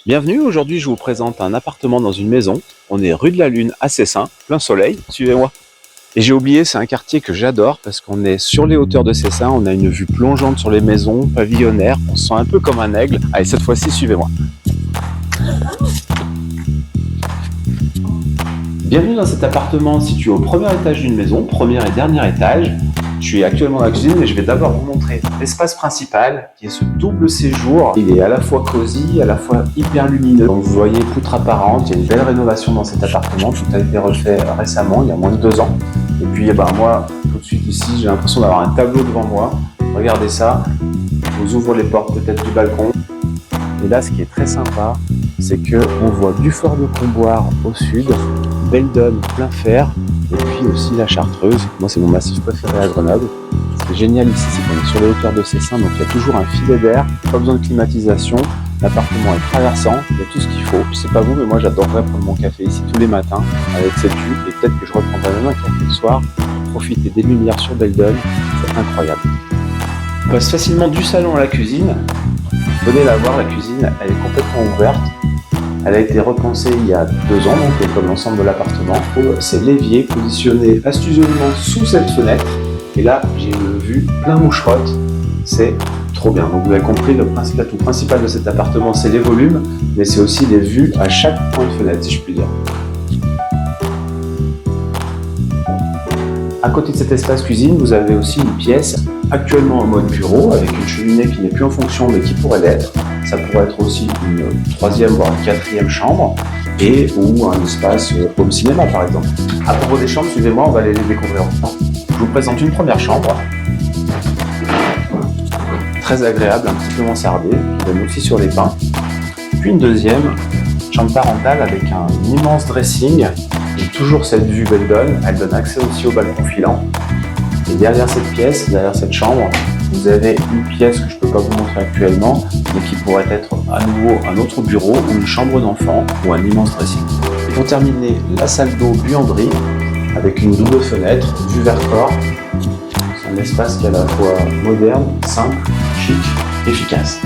Bienvenue, aujourd'hui je vous présente un appartement dans une maison. On est rue de la Lune à Cessin, plein soleil, suivez-moi. Et j'ai oublié, c'est un quartier que j'adore parce qu'on est sur les hauteurs de Cessin, on a une vue plongeante sur les maisons, pavillonnaire, on se sent un peu comme un aigle. Allez, cette fois-ci, suivez-moi. Bienvenue dans cet appartement situé au premier étage d'une maison, premier et dernier étage. Je suis actuellement dans la cuisine et je vais d'abord vous montrer l'espace principal qui est ce double séjour. Il est à la fois cosy, à la fois hyper lumineux. Donc vous voyez, poutre apparente, il y a une belle rénovation dans cet appartement. Tout a été refait récemment, il y a moins de 2 ans. Et puis moi, tout de suite ici, j'ai l'impression d'avoir un tableau devant moi. Regardez ça, je vous ouvre les portes peut-être du balcon. Et là, ce qui est très sympa, c'est qu'on voit Dufort de Comboire au sud, Beldon plein fer, et puis aussi la Chartreuse. Moi, c'est mon massif préféré à Grenoble. Ce qui est génial ici, c'est qu'on est sur les hauteurs de Cessin, donc il y a toujours un filet d'air, pas besoin de climatisation. L'appartement est traversant, il y a tout ce qu'il faut. Je sais pas vous, mais moi j'adorerais prendre mon café ici tous les matins avec cette vue, et peut-être que je reprendrai même un café le soir, profiter des lumières sur Beldon, c'est incroyable. On passe facilement du salon à la cuisine. Venez la voir, la cuisine, elle est complètement ouverte. Elle a été repensée il y a 2 ans, donc comme l'ensemble de l'appartement. C'est l'évier positionné astucieusement sous cette fenêtre. Et là, j'ai une vue plein moucherotte. C'est trop bien. Donc vous avez compris, l'atout principal de cet appartement, c'est les volumes, mais c'est aussi les vues à chaque point de fenêtre, si je puis dire. À côté de cet espace cuisine, vous avez aussi une pièce actuellement en mode bureau avec une cheminée qui n'est plus en fonction mais qui pourrait l'être. Ça pourrait être aussi une 3e voire une 4e chambre ou un espace home cinéma par exemple. À propos des chambres, suivez-moi, on va aller les découvrir ensemble. Je vous présente une première chambre, très agréable, un petit peu mansardée, qui donne aussi sur les pins. Puis une deuxième, chambre parentale avec un immense dressing. Et toujours cette vue Beldon, elle donne accès aussi au balcon filant. Et derrière cette pièce, derrière cette chambre, vous avez une pièce que je ne peux pas vous montrer actuellement, mais qui pourrait être à nouveau un autre bureau ou une chambre d'enfant ou un immense dressing. Et pour terminer, la salle d'eau buanderie avec une double fenêtre, vue Vercors. C'est un espace qui est à la fois moderne, simple, chic, efficace.